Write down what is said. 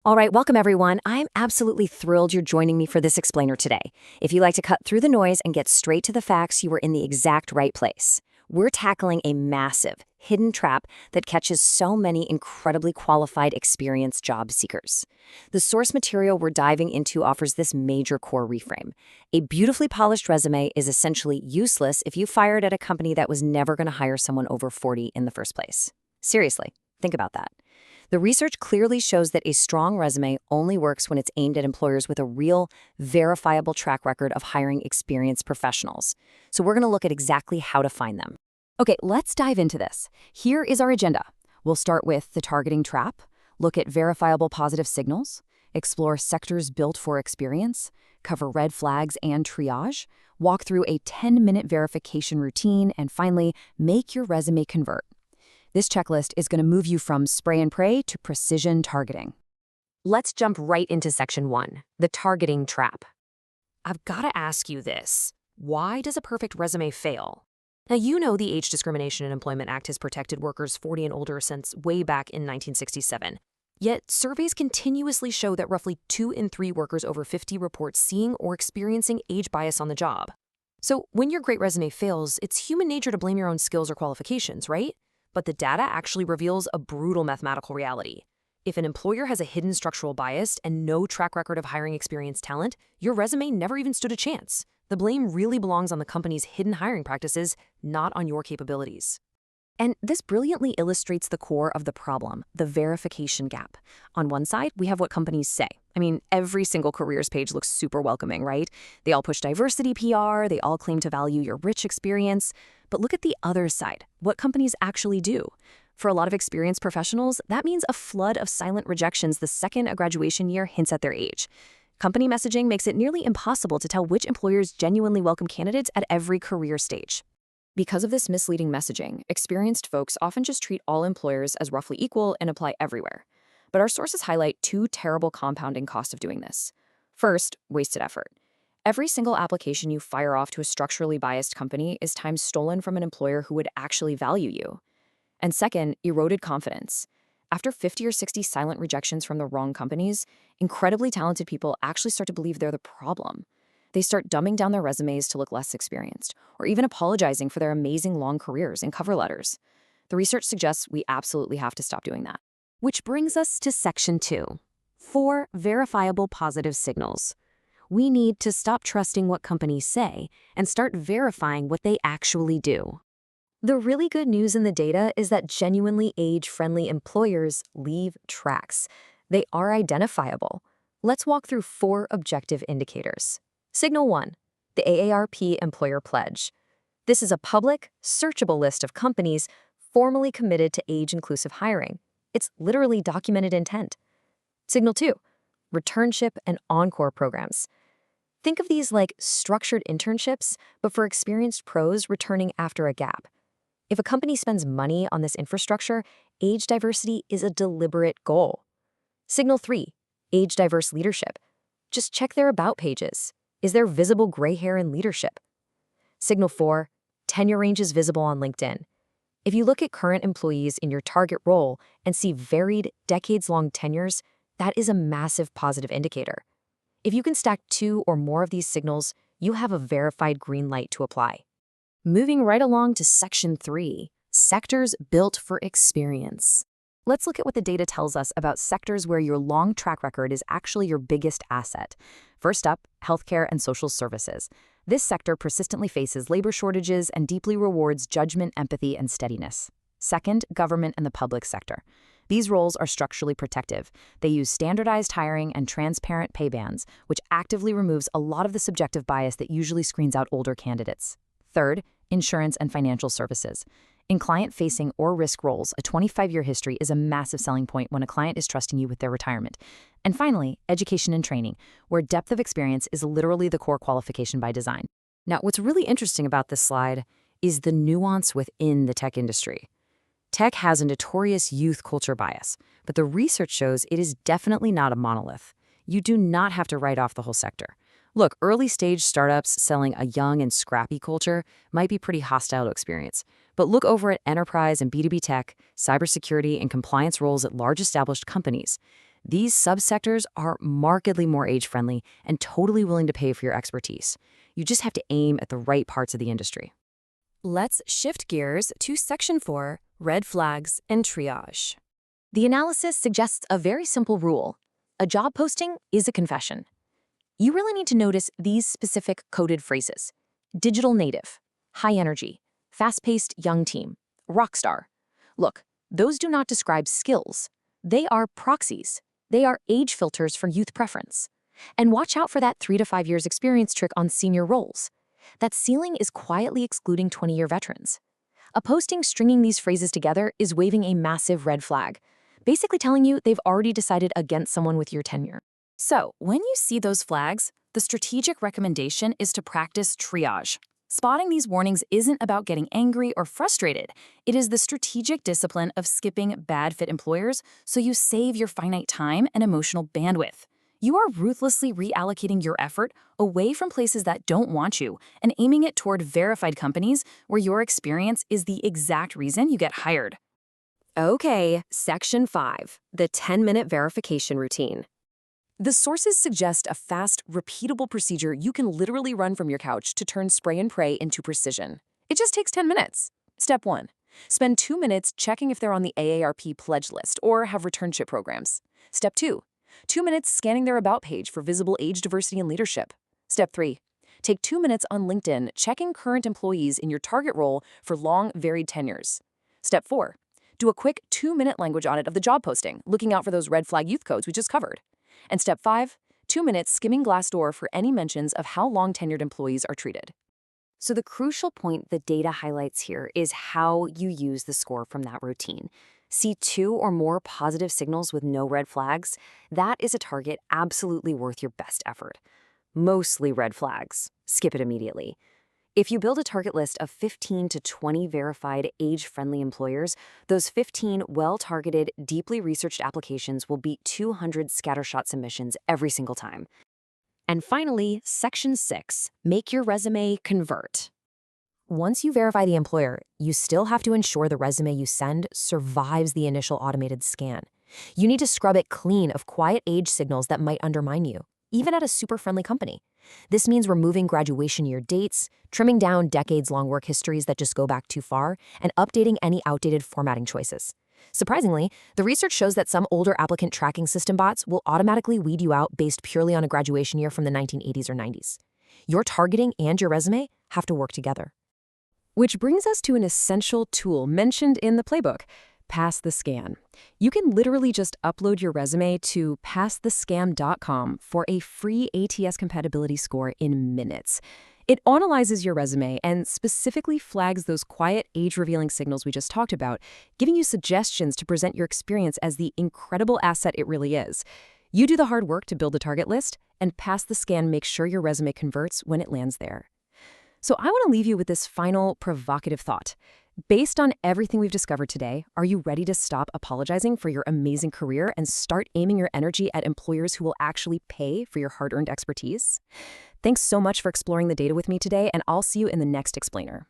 All right, welcome everyone. I'm absolutely thrilled you're joining me for this explainer today. If you like to cut through the noise and get straight to the facts, you are in the exact right place. We're tackling a massive, hidden trap that catches so many incredibly qualified, experienced job seekers. The source material we're diving into offers this major core reframe. A beautifully polished resume is essentially useless if you fired at a company that was never going to hire someone over 40 in the first place. Seriously, think about that. The research clearly shows that a strong resume only works when it's aimed at employers with a real, verifiable track record of hiring experienced professionals. So we're going to look at exactly how to find them. Okay, let's dive into this. Here is our agenda. We'll start with the targeting trap, look at verifiable positive signals, explore sectors built for experience, cover red flags and triage, walk through a 10-minute verification routine, and finally, make your resume convert. This checklist is going to move you from spray and pray to precision targeting. Let's jump right into section 1, the targeting trap. I've got to ask you this. Why does a perfect resume fail? Now, you know the Age Discrimination in Employment Act has protected workers 40 and older since way back in 1967. Yet, surveys continuously show that roughly 2 in 3 workers over 50 report seeing or experiencing age bias on the job. So, when your great resume fails, it's human nature to blame your own skills or qualifications, right? But the data actually reveals a brutal mathematical reality. If an employer has a hidden structural bias and no track record of hiring experienced talent, your resume never even stood a chance. The blame really belongs on the company's hidden hiring practices, not on your capabilities. And this brilliantly illustrates the core of the problem, the verification gap. On one side, we have what companies say. I mean, every single careers page looks super welcoming, right? They all push diversity PR, they all claim to value your rich experience. But look at the other side, what companies actually do. For a lot of experienced professionals, that means a flood of silent rejections the second a graduation year hints at their age. Company messaging makes it nearly impossible to tell which employers genuinely welcome candidates at every career stage. Because of this misleading messaging, experienced folks often just treat all employers as roughly equal and apply everywhere. But our sources highlight 2 terrible compounding costs of doing this. First, wasted effort. Every single application you fire off to a structurally biased company is time stolen from an employer who would actually value you. And second, eroded confidence. After 50 or 60 silent rejections from the wrong companies, incredibly talented people actually start to believe they're the problem. They start dumbing down their resumes to look less experienced, or even apologizing for their amazing long careers in cover letters. The research suggests we absolutely have to stop doing that. Which brings us to section 2, 4 verifiable positive signals. We need to stop trusting what companies say and start verifying what they actually do. The really good news in the data is that genuinely age-friendly employers leave tracks. They are identifiable. Let's walk through 4 objective indicators. Signal 1, the AARP Employer Pledge. This is a public, searchable list of companies formally committed to age-inclusive hiring. It's literally documented intent. Signal 2, returnship and encore programs. Think of these like structured internships, but for experienced pros returning after a gap. If a company spends money on this infrastructure, age diversity is a deliberate goal. Signal 3, age-diverse leadership. Just check their about pages. Is there visible gray hair in leadership? Signal 4, tenure ranges visible on LinkedIn. If you look at current employees in your target role and see varied, decades-long tenures, that is a massive positive indicator. If you can stack 2 or more of these signals, you have a verified green light to apply. Moving right along to section 3, sectors built for experience. Let's look at what the data tells us about sectors where your long track record is actually your biggest asset. First up, healthcare and social services. This sector persistently faces labor shortages and deeply rewards judgment, empathy, and steadiness. Second, government and the public sector. These roles are structurally protective. They use standardized hiring and transparent pay bands, which actively removes a lot of the subjective bias that usually screens out older candidates. Third, insurance and financial services. In client-facing or risk roles, a 25-year history is a massive selling point when a client is trusting you with their retirement. And finally, education and training, where depth of experience is literally the core qualification by design. Now, what's really interesting about this slide is the nuance within the tech industry. Tech has a notorious youth culture bias, but the research shows it is definitely not a monolith. You do not have to write off the whole sector. Look, early-stage startups selling a young and scrappy culture might be pretty hostile to experience. But look over at enterprise and B2B tech, cybersecurity, and compliance roles at large established companies. These subsectors are markedly more age-friendly and totally willing to pay for your expertise. You just have to aim at the right parts of the industry. Let's shift gears to Section 4, red flags and triage. The analysis suggests a very simple rule. A job posting is a confession. You really need to notice these specific coded phrases. Digital native, high energy, fast-paced young team, rock star. Look, those do not describe skills. They are proxies. They are age filters for youth preference. And watch out for that 3 to 5 years experience trick on senior roles. That ceiling is quietly excluding 20-year veterans. A posting stringing these phrases together is waving a massive red flag, basically telling you they've already decided against someone with your tenure. So, when you see those flags, the strategic recommendation is to practice triage. Spotting these warnings isn't about getting angry or frustrated. It is the strategic discipline of skipping bad fit employers so you save your finite time and emotional bandwidth. You are ruthlessly reallocating your effort away from places that don't want you and aiming it toward verified companies where your experience is the exact reason you get hired. Okay, Section 5, the 10-minute verification routine. The sources suggest a fast, repeatable procedure you can literally run from your couch to turn spray and pray into precision. It just takes 10 minutes. Step 1. Spend 2 minutes checking if they're on the AARP pledge list or have returnship programs. Step 2. 2 minutes scanning their About page for visible age diversity and leadership. Step 3. Take 2 minutes on LinkedIn checking current employees in your target role for long, varied tenures. Step 4. Do a quick 2-minute language audit of the job posting, looking out for those red flag youth codes we just covered. And Step 5, 2 minutes skimming Glassdoor for any mentions of how long-tenured employees are treated. So the crucial point the data highlights here is how you use the score from that routine. See 2 or more positive signals with no red flags? That is a target absolutely worth your best effort. Mostly red flags. Skip it immediately. If you build a target list of 15 to 20 verified age-friendly employers, those 15 well-targeted, deeply researched applications will beat 200 scattershot submissions every single time. And finally, Section 6, make your resume convert. Once you verify the employer, you still have to ensure the resume you send survives the initial automated scan. You need to scrub it clean of quiet age signals that might undermine you, even at a super friendly company. This means removing graduation year dates, trimming down decades-long work histories that just go back too far, and updating any outdated formatting choices. Surprisingly, the research shows that some older applicant tracking system bots will automatically weed you out based purely on a graduation year from the 1980s or 90s. Your targeting and your resume have to work together. Which brings us to an essential tool mentioned in the playbook, Pass the Scan. You can literally just upload your resume to passthescam.com for a free ATS compatibility score in minutes. It analyzes your resume and specifically flags those quiet, age-revealing signals we just talked about, giving you suggestions to present your experience as the incredible asset it really is. You do the hard work to build a target list, and Pass the Scan makes sure your resume converts when it lands there. So I want to leave you with this final provocative thought. Based on everything we've discovered today, are you ready to stop apologizing for your amazing career and start aiming your energy at employers who will actually pay for your hard-earned expertise? Thanks so much for exploring the data with me today, and I'll see you in the next explainer.